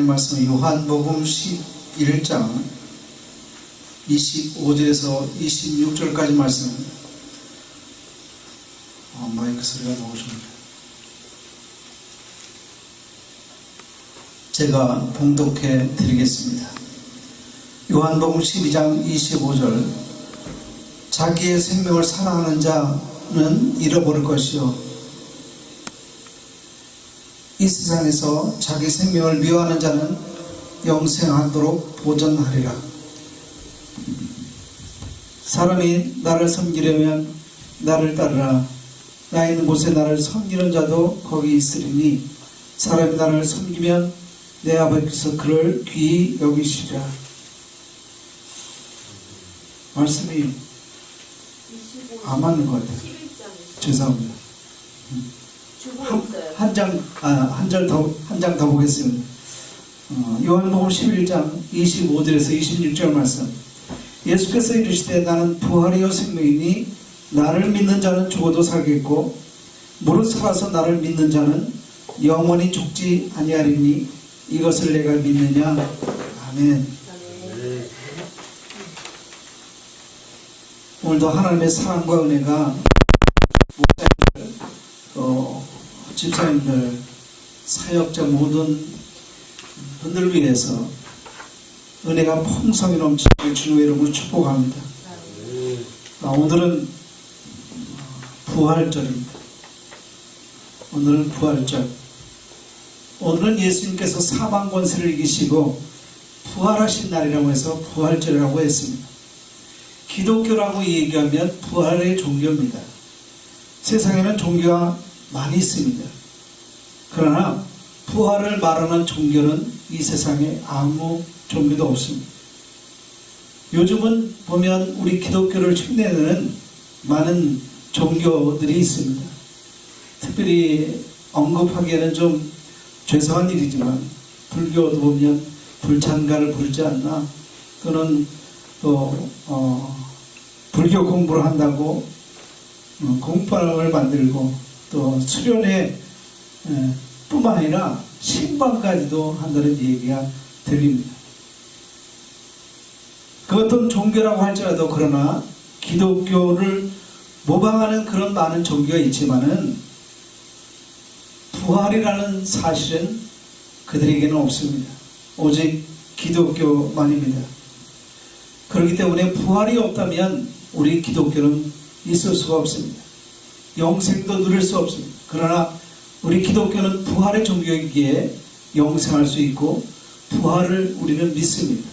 말씀은 요한복음 11장 25절에서 26절까지 말씀입니다. 마이크 소리가 너무 좋네요. 제가 봉독해 드리겠습니다. 요한복음 12장 25절. 자기의 생명을 사랑하는 자는 잃어버릴 것이요 이 세상에서 자기 생명을 미워하는 자는 영생하도록 보전하리라. 사람이 나를 섬기려면 나를 따르라. 나 있는 곳에 나를 섬기는 자도 거기 있으리니 사람이 나를 섬기면 내 아버지께서 그를 귀히 여기시리라. 말씀이 안 맞는 것 같아요. 죄송합니다. 한 장 더 보겠습니다. 요한복음 11장 25절에서 26절 말씀. 예수께서 이르시되 나는 부활이요 생명이니 나를 믿는 자는 죽어도 살겠고 무릇 살아서 나를 믿는 자는 영원히 죽지 아니하리니 이것을 내가 믿느냐. 아멘. 오늘도 하나님의 사랑과 은혜가 집사님들, 사역자 모든 분들 위해서 은혜가 풍성히 넘치길 주님의 이름으로 축복합니다. 오늘은 부활절입니다. 오늘은 부활절. 오늘은 예수님께서 사망 권세를 이기시고 부활하신 날이라고 해서 부활절이라고 했습니다. 기독교라고 얘기하면 부활의 종교입니다. 세상에는 종교가 많이 있습니다. 그러나 부활을 말하는 종교는 이 세상에 아무 종교도 없습니다. 요즘은 보면 우리 기독교를 흉내내는 많은 종교들이 있습니다. 특별히 언급하기에는 좀 죄송한 일이지만 불교도 보면 불찬가를 부르지 않나, 또는 또 불교 공부를 한다고 공방을 만들고 또 수련회 뿐만 아니라 신방까지도 한다는 얘기가 들립니다. 그것은 종교라고 할지라도 그러나 기독교를 모방하는 그런 많은 종교가 있지만은 부활이라는 사실은 그들에게는 없습니다. 오직 기독교만입니다. 그렇기 때문에 부활이 없다면 우리 기독교는 있을 수가 없습니다. 영생도 누릴 수 없습니다. 그러나 우리 기독교는 부활의 종교이기에 영생할 수 있고 부활을 우리는 믿습니다.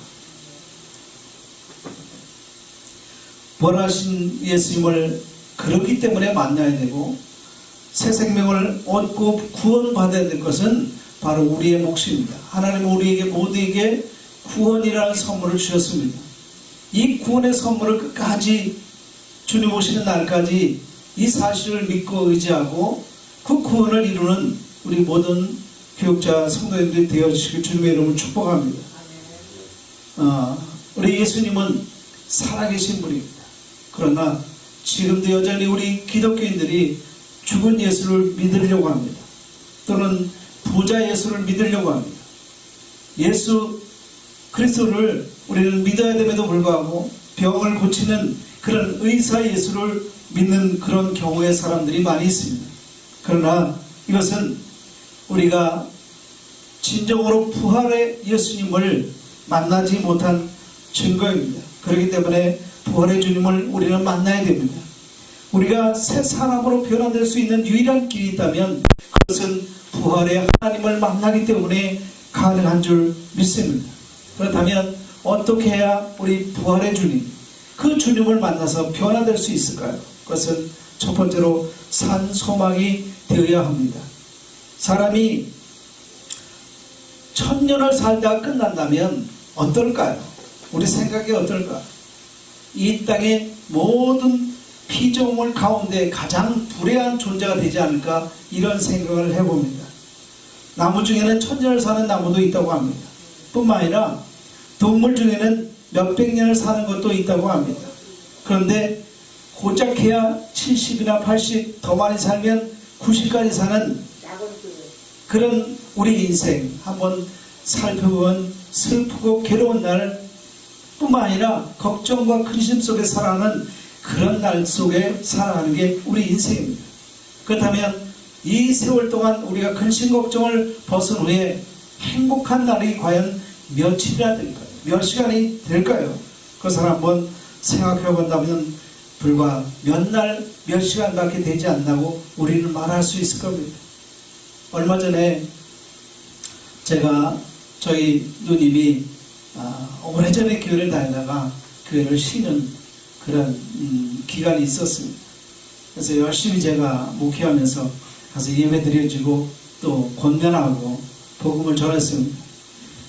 부활하신 예수님을 그렇기 때문에 만나야 되고 새 생명을 얻고 구원받아야 될 것은 바로 우리의 몫입니다. 하나님은 우리에게 모두에게 구원이라는 선물을 주셨습니다. 이 구원의 선물을 끝까지 주님 오시는 날까지 이 사실을 믿고 의지하고 그 구원을 이루는 우리 모든 교육자 성도님들이 되어주시길 주님의 이름으로 축복합니다. 우리 예수님은 살아계신 분입니다. 그러나 지금도 여전히 우리 기독교인들이 죽은 예수를 믿으려고 합니다. 또는 부자 예수를 믿으려고 합니다. 예수 그리스도를 우리는 믿어야 됨에도 불구하고 병을 고치는 그런 의사 예수를 믿는 그런 경우의 사람들이 많이 있습니다. 그러나 이것은 우리가 진정으로 부활의 예수님을 만나지 못한 증거입니다. 그렇기 때문에 부활의 주님을 우리는 만나야 됩니다. 우리가 새 사람으로 변화될 수 있는 유일한 길이 있다면 그것은 부활의 하나님을 만나기 때문에 가능한 줄 믿습니다. 그렇다면 어떻게 해야 우리 부활의 주님, 그 주님을 만나서 변화될 수 있을까요? 그것은 첫 번째로 산 소망이 되어야 합니다. 사람이 1000년을 살다가 끝난다면 어떨까요? 우리 생각이 어떨까? 이 땅의 모든 피조물 가운데 가장 불행한 존재가 되지 않을까, 이런 생각을 해봅니다. 나무 중에는 1000년을 사는 나무도 있다고 합니다. 뿐만 아니라 동물 중에는 몇백 년을 사는 것도 있다고 합니다. 그런데 고작 해야 70이나 80, 더 많이 살면 90까지 사는 그런 우리 인생 한번 살펴보면 슬프고 괴로운 날 뿐만 아니라 걱정과 근심 속에 살아가는 그런 날 속에 살아가는 게 우리 인생입니다. 그렇다면 이 세월 동안 우리가 근심 걱정을 벗은 후에 행복한 날이 과연 며칠이나 될까요? 몇 시간이 될까요? 그것을 한번 생각해 본다면 불과 몇 날, 몇 시간밖에 되지 않나고 우리는 말할 수 있을 겁니다. 얼마 전에 제가 저희 누님이 오래전에 교회를 다니다가 교회를 쉬는 그런 기간이 있었습니다. 그래서 열심히 제가 목회하면서 가서 예배 드려주고 또 권면하고 복음을 전했습니다.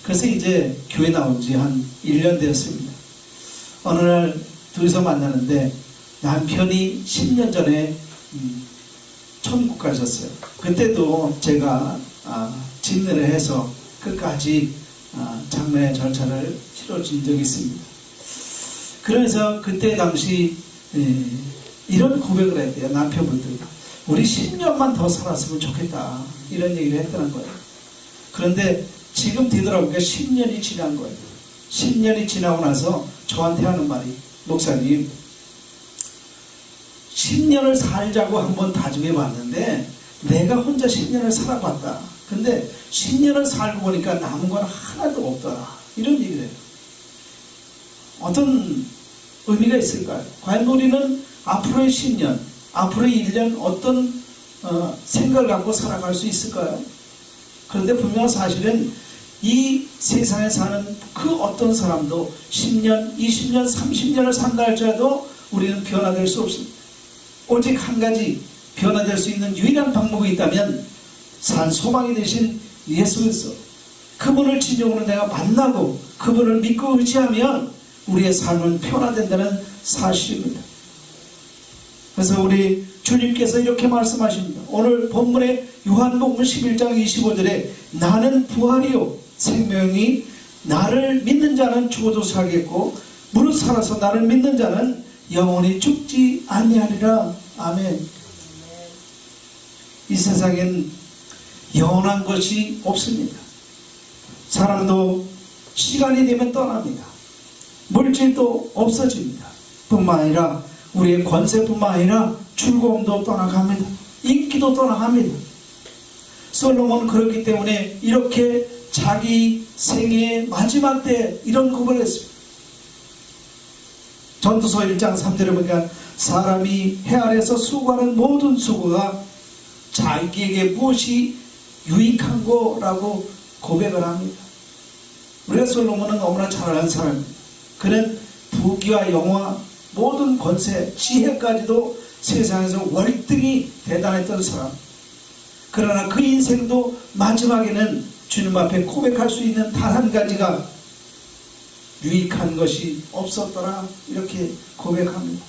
그래서 이제 교회 나온 지 한 1년 되었습니다. 어느 날 둘이서 만나는데 남편이 10년 전에 천국 가셨어요. 그때도 제가 집례를 해서 끝까지 장례 절차를 치러준 적이 있습니다. 그러면서 그때 당시 이런 고백을 했대요. 남편분들 우리 10년만 더 살았으면 좋겠다 이런 얘기를 했다는 거예요. 그런데 지금 뒤돌아보니까 10년이 지난 거예요. 10년이 지나고 나서 저한테 하는 말이 목사님 10년을 살자고 한번 다짐해 봤는데 내가 혼자 10년을 살아봤다. 근데 10년을 살고 보니까 남은 건 하나도 없더라. 이런 얘기를 해요. 어떤 의미가 있을까요? 과연 우리는 앞으로의 10년, 앞으로의 1년 어떤 생각을 갖고 살아갈 수 있을까요? 그런데 분명한 사실은 이 세상에 사는 그 어떤 사람도 10년, 20년, 30년을 산다 할지라도 우리는 변화될 수 없습니다. 오직 한 가지 변화될 수 있는 유일한 방법이 있다면 산 소망이 되신 예수 그리스도 그분을 진정으로 내가 만나고 그분을 믿고 의지하면 우리의 삶은 변화된다는 사실입니다. 그래서 우리 주님께서 이렇게 말씀하십니다. 오늘 본문의 요한복음 11장 25절에 나는 부활이요 생명이 나를 믿는 자는 죽어도 살겠고 무릇 살아서 나를 믿는 자는 영원히 죽지 아니하리라. 아멘. 이 세상엔 영원한 것이 없습니다. 사람도 시간이 되면 떠납니다. 물질도 없어집니다. 뿐만 아니라 우리의 권세뿐만 아니라 즐거움도 떠나갑니다. 인기도 떠나갑니다. 솔로몬은 그렇기 때문에 이렇게 자기 생애의 마지막 때 이런 고백을 했습니다. 전도서 1장 3절에 보니까 사람이 해 아래서 수고하는 모든 수고가 자기에게 무엇이 유익한 거라고 고백을 합니다. 우리가 솔로몬은 너무나 잘 아는 사람입니다. 그는 부귀와 영화 모든 권세 지혜까지도 세상에서 월등히 대단했던 사람. 그러나 그 인생도 마지막에는 주님 앞에 고백할 수 있는 단 한 가지가 유익한 것이 없었더라 이렇게 고백합니다.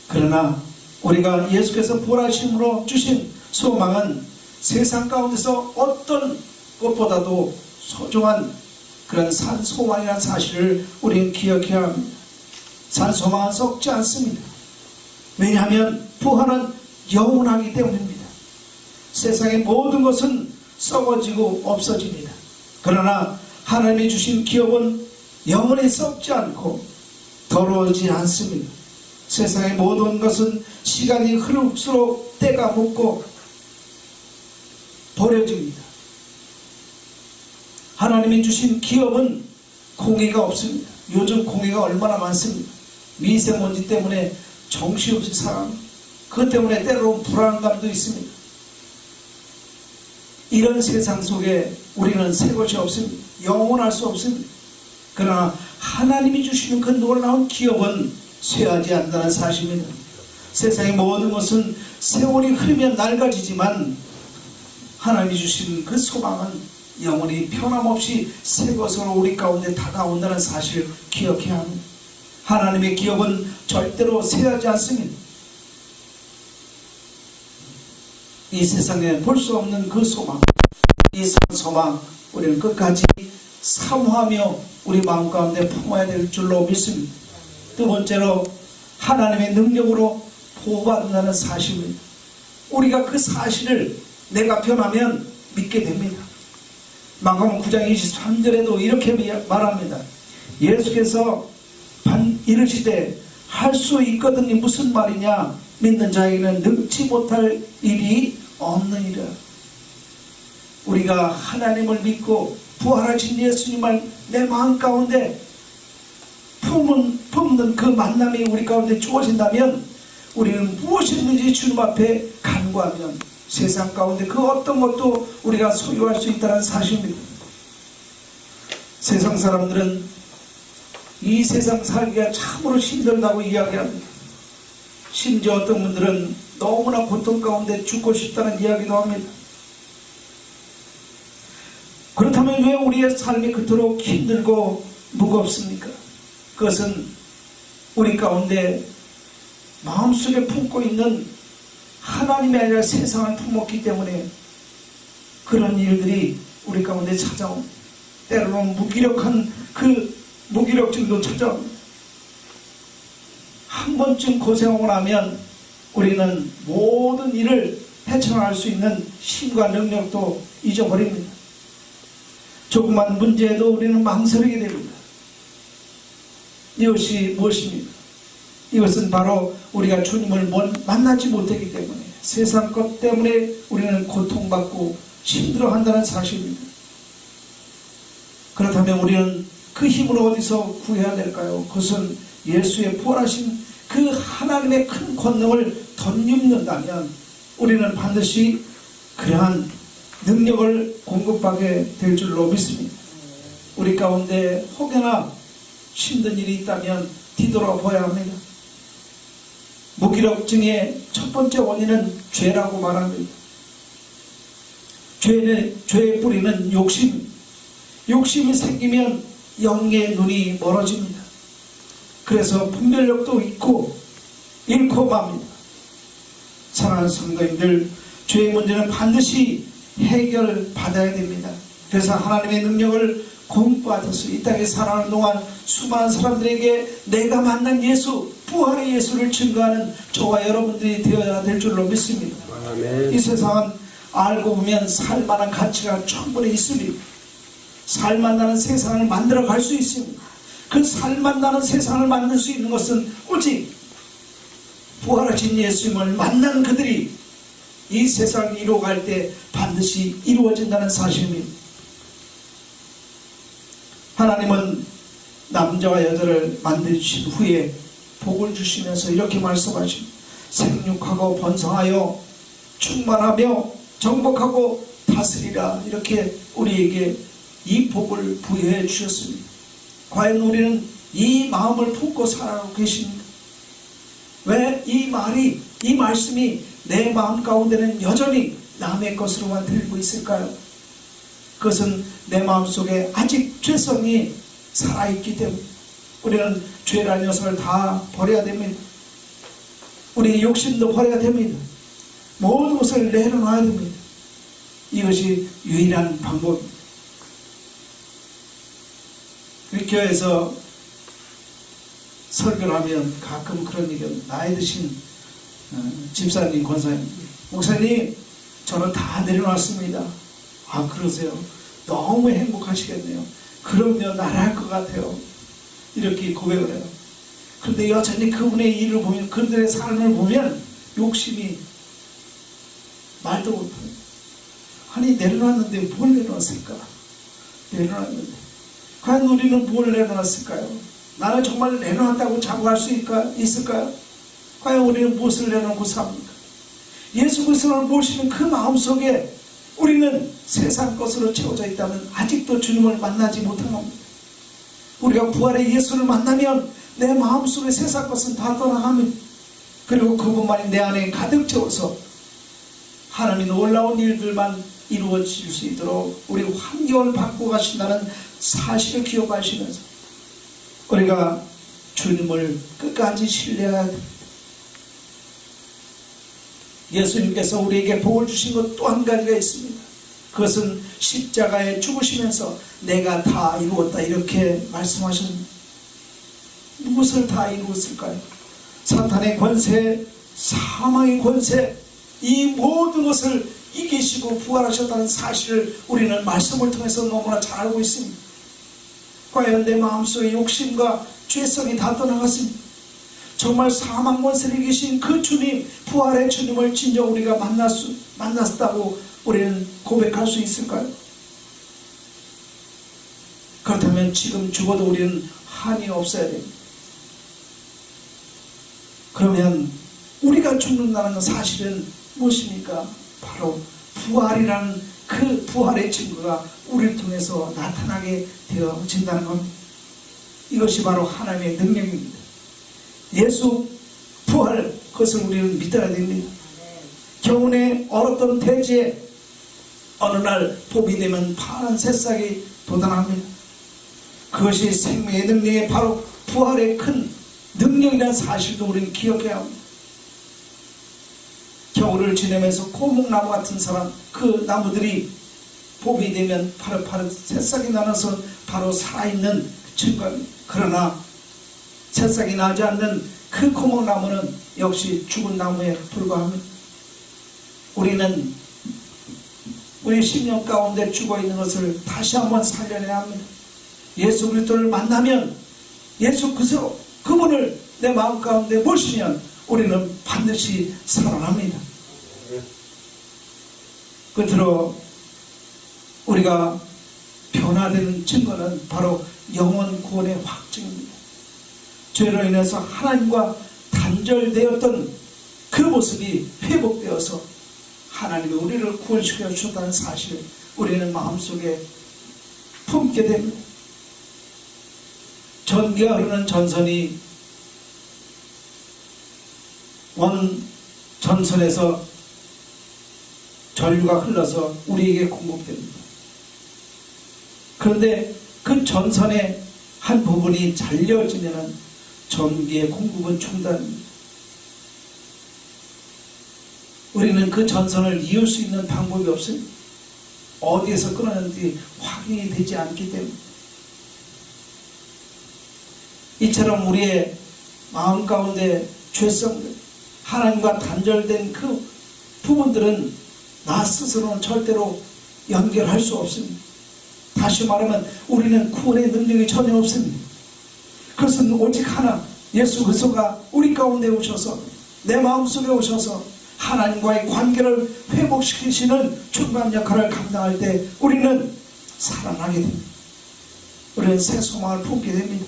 그러나 우리가 예수께서 부활하심으로 주신 소망은 세상 가운데서 어떤 것보다도 소중한 그런 산소망이라는 사실을 우리는 기억해야 합니다. 산소망은 썩지 않습니다. 왜냐하면 부활은 영원하기 때문입니다. 세상의 모든 것은 썩어지고 없어집니다. 그러나 하나님이 주신 기업은 영원히 썩지 않고 더러워지지 않습니다. 세상의 모든 것은 시간이 흐를수록 때가 묻고 버려집니다. 하나님이 주신 기업은 공해가 없습니다. 요즘 공해가 얼마나 많습니다. 미세먼지 때문에 정신없이 살아갑니다. 그것 때문에 때로는 불안감도 있습니다. 이런 세상 속에 우리는 새 것이 없습니다. 영원할 수 없습니다. 그러나 하나님이 주시는 그 놀라운 기업은 쇠하지 않는다는 사실입니다. 세상의 모든 것은 세월이 흐르면 낡아지지만 하나님이 주신 그 소망은 영원히 변함없이 새 것으로 우리 가운데 다가온다는 사실을 기억해야 합니다. 하나님의 기업은 절대로 쇠하지 않습니다. 이 세상에 볼 수 없는 그 소망, 이 소망 우리는 끝까지 사모하며 우리 마음 가운데 품어야 될 줄로 믿습니다. 두 번째로 하나님의 능력으로 보호받는다는 사실입니다. 우리가 그 사실을 내가 변하면 믿게 됩니다. 마가복음 9장 23절에도 이렇게 말합니다. 예수께서 이르시되 할 수 있거든이 무슨 말이냐? 믿는 자에게는 능치 못할 일이 없느니라. 우리가 하나님을 믿고 부활하신 예수님을 내 마음 가운데 품는 그 만남이 우리 가운데 주어진다면 우리는 무엇이든지 주님 앞에 간구하면 세상 가운데 그 어떤 것도 우리가 소유할 수 있다는 사실입니다. 세상 사람들은 이 세상 살기가 참으로 힘들다고 이야기합니다. 심지어 어떤 분들은 너무나 고통 가운데 죽고 싶다는 이야기도 합니다. 그렇다면 왜 우리의 삶이 그토록 힘들고 무겁습니까? 그것은 우리 가운데 마음속에 품고 있는 하나님이 아니라 세상을 품었기 때문에 그런 일들이 우리 가운데 찾아옵니다. 때로는 무기력한 그 무기력증도 찾아옵니다. 한 번쯤 고생하고 나면 우리는 모든 일을 헤쳐나갈 수 있는 힘과 능력도 잊어버립니다. 조그만 문제에도 우리는 망설이게 됩니다. 이것이 무엇입니까? 이것은 바로 우리가 주님을 만나지 못했기 때문에 세상 것 때문에 우리는 고통받고 힘들어한다는 사실입니다. 그렇다면 우리는 그 힘을 어디서 구해야 될까요? 그것은 예수의 부활하신 그 하나님의 큰 권능을 덧입는다면 우리는 반드시 그러한 능력을 공급하게 될 줄로 믿습니다. 우리 가운데 혹여나 힘든 일이 있다면 뒤돌아봐야 합니다. 무기력증의 첫 번째 원인은 죄라고 말합니다. 죄의 뿌리는 욕심입니다. 욕심이 생기면 영의 눈이 멀어집니다. 그래서 분별력도 잃고 맙니다. 사랑하는 성도님들, 죄의 문제는 반드시 해결받아야 됩니다. 그래서 하나님의 능력을 공부받아서 이 땅에 살아가는 동안 수많은 사람들에게 내가 만난 예수, 부활의 예수를 증거하는 저와 여러분들이 되어야 될 줄로 믿습니다. 아멘. 이 세상은 알고 보면 살만한 가치가 충분히 있으니 살만나는 세상을 만들어 갈 수 있습니다. 그 살만나는 세상을 만들 수 있는 것은 오직 부활하신 예수님을 만난 그들이 이 세상을 이루어갈 때 반드시 이루어진다는 사실입니다. 하나님은 남자와 여자를 만드신 후에 복을 주시면서 이렇게 말씀하십니다. 생육하고 번성하여 충만하며 정복하고 다스리라. 이렇게 우리에게 이 복을 부여해 주셨습니다. 과연 우리는 이 마음을 품고 살아가고 계십니까? 왜 이 말씀이 내 마음 가운데는 여전히 남의 것으로만 들리고 있을까요? 그것은 내 마음속에 아직 죄성이 살아있기 때문에 우리는 죄라는 녀석을 다 버려야 됩니다. 우리의 욕심도 버려야 됩니다. 모든 것을 내려놔야 됩니다. 이것이 유일한 방법입니다. 우리 교회에서 설교를 하면 가끔 그런 얘기를 나이 드신 집사님, 권사님, 목사님 저는 다 내려놨습니다. 아 그러세요? 너무 행복하시겠네요. 그럼요, 나랄 것 같아요. 이렇게 고백을 해요. 그런데 여전히 그분의 일을 보면, 그들의 삶을 보면 욕심이 말도 못해요. 아니 내려놨는데 뭘 내려놨을까? 내려놨는데 과연 우리는 뭘 내려놨을까요? 나는 정말 내려놨다고 자부할 수 있을까요? 과연 우리는 무엇을 내려놓고 삽니까? 예수 그리스도를 모시는 그 마음속에 우리는 세상 것으로 채워져 있다면 아직도 주님을 만나지 못한 겁니다. 우리가 부활의 예수를 만나면 내 마음속에 세상 것은 다 떠나갑니다. 그리고 그분만이 내 안에 가득 채워서 하나님의 놀라운 일들만 이루어질 수 있도록 우리 환경을 바꾸어 가신다는 사실을 기억하시면서 우리가 주님을 끝까지 신뢰해야 됩니다. 예수님께서 우리에게 복을 주신 것 또 한 가지가 있습니다. 그것은 십자가에 죽으시면서 내가 다 이루었다 이렇게 말씀하셨습니다. 무엇을 다 이루었을까요? 사탄의 권세, 사망의 권세, 이 모든 것을 이기시고 부활하셨다는 사실을 우리는 말씀을 통해서 너무나 잘 알고 있습니다. 과연 내 마음속의 욕심과 죄성이 다 떠나갔습니다. 정말 사망 권세를 이기신 그 주님, 부활의 주님을 진정 우리가 만났다고 우리는 고백할 수 있을까요? 그렇다면 지금 죽어도 우리는 한이 없어야 됩니다. 그러면 우리가 죽는다는 사실은 무엇입니까? 바로 부활이라는 그 부활의 증거가 우리를 통해서 나타나게 되어진다는 겁니다. 이것이 바로 하나님의 능력입니다. 예수 부활, 그것을 우리는 믿어야 됩니다. 겨우내 얼었던 대지에 어느 날 봄이 되면 파란 새싹이 돋아납니다. 그것이 생명의 능력이 바로 부활의 큰 능력이라는 사실도 우리는 기억해야 합니다. 겨울을 지내면서 고목나무 같은 사람, 그 나무들이 봄이 되면 파릇파릇 새싹이 나눠서 바로 살아있는 증거입니다. 그러나 새싹이 나지 않는 그 고목나무는 역시 죽은 나무에 불과합니다. 우리는 우리 심령 가운데 죽어있는 것을 다시 한번 살려내야 합니다. 예수 그리스도를 만나면, 예수 그분을 내 마음 가운데 모시면 우리는 반드시 살아납니다. 끝으로 우리가 변화되는 증거는 바로 영원 구원의 확증입니다. 죄로 인해서 하나님과 단절되었던 그 모습이 회복되어서 하나님이 우리를 구원시켜 주셨다는 사실을 우리는 마음속에 품게 됩니다. 전기가 흐르는 전선이 원 전선에서 전류가 흘러서 우리에게 공급됩니다. 그런데 그 전선의 한 부분이 잘려지면 전기의 공급은 중단됩니다. 우리는 그 전선을 이을 수 있는 방법이 없습니다. 어디에서 끊었는지 확인이 되지 않기 때문에. 이처럼 우리의 마음 가운데 죄성들, 하나님과 단절된 그 부분들은 나 스스로는 절대로 연결할 수 없습니다. 다시 말하면 우리는 구원의 능력이 전혀 없습니다. 그것은 오직 하나, 예수 그리스도가 우리 가운데 오셔서 내 마음속에 오셔서 하나님과의 관계를 회복시키시는 중간 역할을 감당할 때 우리는 살아나게 됩니다. 우리는 새 소망을 품게 됩니다.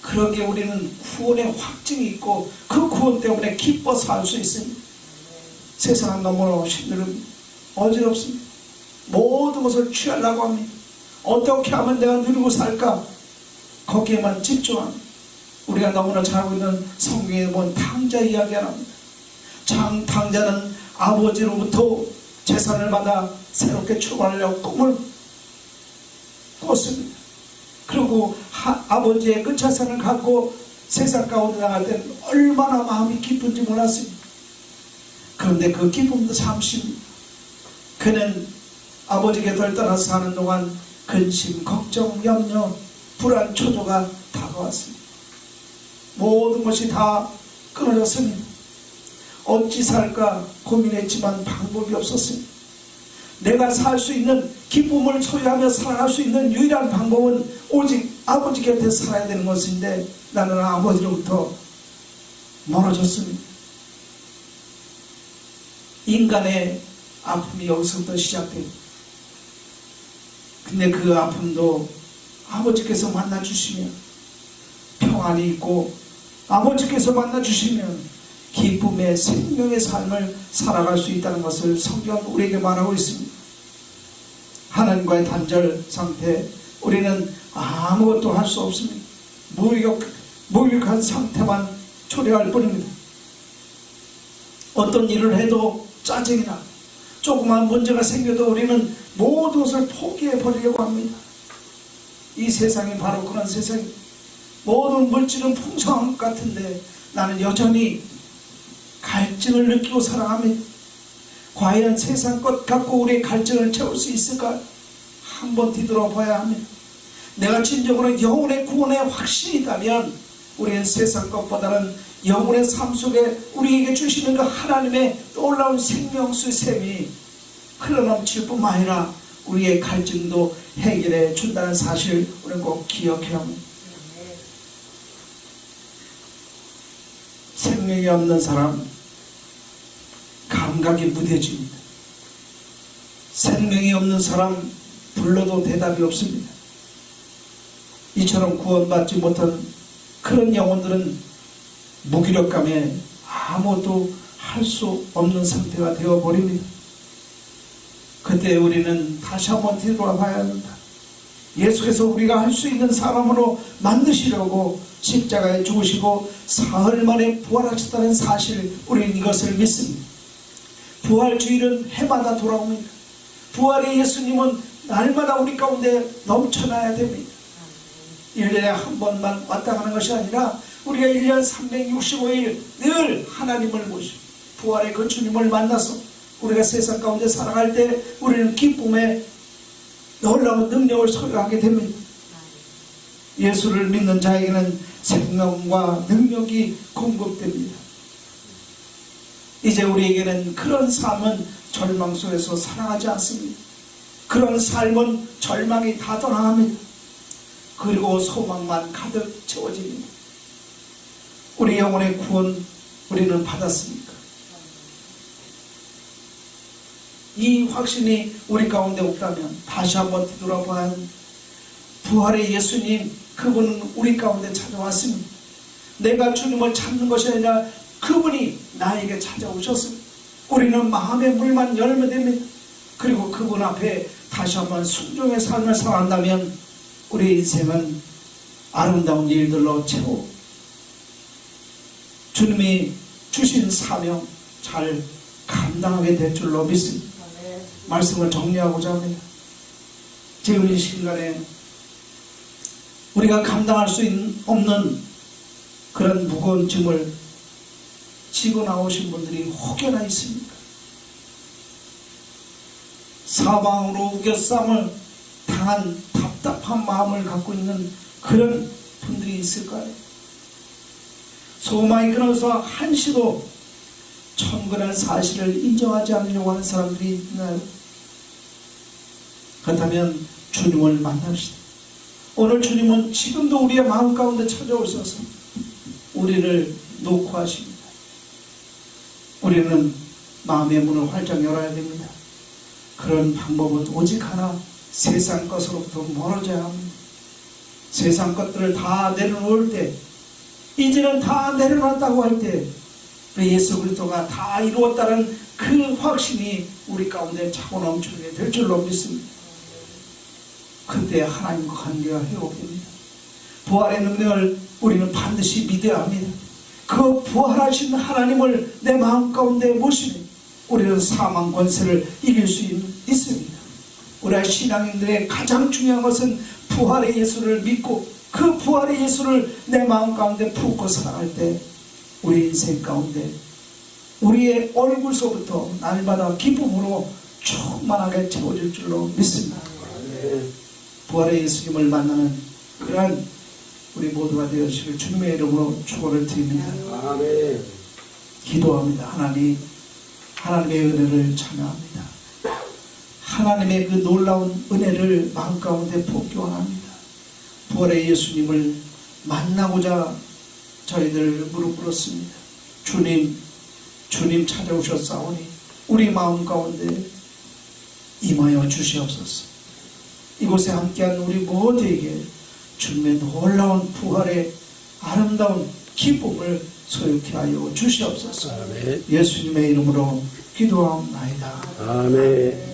그러기에 우리는 구원의 확증이 있고 그 구원 때문에 기뻐서 살 수 있습니다. 세상은 너무 힘들습니다. 어지럽습니다. 모든 것을 취하려고 합니다. 어떻게 하면 내가 누리고 살까? 거기에만 집중합니다. 우리가 너무나 잘 알고 있는 성경에 보면 탕자 이야기가 납니다. 탕자는 아버지로부터 재산을 받아 새롭게 출발하려고 꿈을 꿨습니다. 그리고 아버지의 그 재산을 갖고 세상 가운데 나갈 때는 얼마나 마음이 기쁜지 몰랐습니다. 그런데 그 기쁨도 잠시입니다. 그는 아버지 곁을 따라서 사는 동안 근심, 걱정, 염려, 불안, 초조가 다가왔습니다. 모든 것이 다 끊어졌습니다. 어찌 살까 고민했지만 방법이 없었습니다. 내가 살 수 있는 기쁨을 소유하며 살아갈 수 있는 유일한 방법은 오직 아버지 곁에 살아야 되는 것인데 나는 아버지로부터 멀어졌습니다. 인간의 아픔이 여기서부터 시작돼요. 근데 그 아픔도 아버지께서 만나주시면 평안이 있고 아버지께서 만나주시면 기쁨의 생명의 삶을 살아갈 수 있다는 것을 성경은 우리에게 말하고 있습니다. 하나님과의 단절 상태, 우리는 아무것도 할 수 없습니다. 무력한 상태만 초래할 뿐입니다. 어떤 일을 해도 짜증이 나, 조그만 문제가 생겨도 우리는 모든 것을 포기해 버리려고 합니다. 이 세상이 바로 그런 세상입니다. 모든 물질은 풍성한 것 같은데 나는 여전히 갈증을 느끼고 살아갑니다. 과연 세상 것 갖고 우리의 갈증을 채울 수 있을까? 한번 뒤돌아봐야 합니다. 내가 진정으로 영혼의 구원의 확신이 있다면 우리는 세상 것보다는 영혼의 삶 속에 우리에게 주시는 그 하나님의 놀라운 생명수 샘이 흘러넘칠 뿐만 아니라 우리의 갈증도 해결해 준다는 사실 우리는 꼭 기억해야 합니다. 생명이 없는 사람 감각이 무뎌집니다. 생명이 없는 사람 불러도 대답이 없습니다. 이처럼 구원받지 못한 그런 영혼들은 무기력감에 아무것도 할 수 없는 상태가 되어버립니다. 그때 우리는 다시 한번 되돌아봐야 합니다. 예수께서 우리가 할 수 있는 사람으로 만드시려고 십자가에 죽으시고 사흘 만에 부활하셨다는 사실, 우리는 이것을 믿습니다. 부활주일은 해마다 돌아옵니다. 부활의 예수님은 날마다 우리 가운데 넘쳐나야 됩니다. 1년에 한 번만 왔다 가는 것이 아니라 우리가 1년 365일 늘 하나님을 모시고 부활의 그 주님을 만나서 우리가 세상 가운데 살아갈 때 우리는 기쁨의 놀라운 능력을 소유하게 됩니다. 예수를 믿는 자에게는 생명과 능력이 공급됩니다. 이제 우리에게는 그런 삶은 절망 속에서 살아가지 않습니다. 그런 삶은 절망이 다 떠나갑니다. 그리고 소망만 가득 채워집니다. 우리 영혼의 구원 우리는 받았습니까? 이 확신이 우리 가운데 없다면 다시 한번 뒤돌아봐야 합니다. 부활의 예수님, 그분은 우리 가운데 찾아왔습니다. 내가 주님을 찾는 것이 아니라 그분이 나에게 찾아오셨습니다. 우리는 마음의 문만 열면 됩니다. 그리고 그분 앞에 다시 한번 순종의 삶을 살아간다면 우리 인생은 아름다운 일들로 채워 주님이 주신 사명 잘 감당하게 될 줄로 믿습니다. 말씀을 정리하고자 합니다. 지금 이 시간에 우리가 감당할 수 없는 그런 무거운 짐을 지고 나오신 분들이 혹여나 있습니까? 사방으로 우겨쌈을 당한 답답한 마음을 갖고 있는 그런 분들이 있을까요? 소망이 끊어서 한시도 천국이라는 사실을 인정하지 않으려고 하는 사람들이 있나요? 그렇다면 주님을 만납시다. 오늘 주님은 지금도 우리의 마음 가운데 찾아오셔서 우리를 놓고 하십니다. 우리는 마음의 문을 활짝 열어야 됩니다. 그런 방법은 오직 하나, 세상 것으로부터 멀어져야 합니다. 세상 것들을 다 내려놓을 때, 이제는 다 내려놨다고 할 때 예수 그리스도가 다 이루었다는 그 확신이 우리 가운데 차고 넘치게 될 줄로 믿습니다. 그때 하나님과 관계가 회복됩니다. 부활의 능력을 우리는 반드시 믿어야 합니다. 그 부활하신 하나님을 내 마음 가운데 모시면 우리는 사망 권세를 이길 수 있습니다. 우리 신앙인들의 가장 중요한 것은 부활의 예수를 믿고 그 부활의 예수를 내 마음 가운데 품고 살아갈 때 우리 인생 가운데 우리의 얼굴서부터 날마다 기쁨으로 충만하게 채워질 줄로 믿습니다. 부활의 예수님을 만나는 그러한 우리 모두가 되어주시길 주님의 이름으로 축원을 드립니다. 기도합니다. 하나님의 은혜를 찬양합니다. 하나님의 그 놀라운 은혜를 마음 가운데 품기 원합니다. 부활의 예수님을 만나고자 저희들 무릎 꿇었습니다. 주님 찾아오셨사오니 우리 마음 가운데 임하여 주시옵소서. 이곳에 함께한 우리 모두에게 주님의 놀라운 부활의 아름다운 기쁨을 소유케 하여 주시옵소서. 아멘. 예수님의 이름으로 기도하옵나이다. 아멘.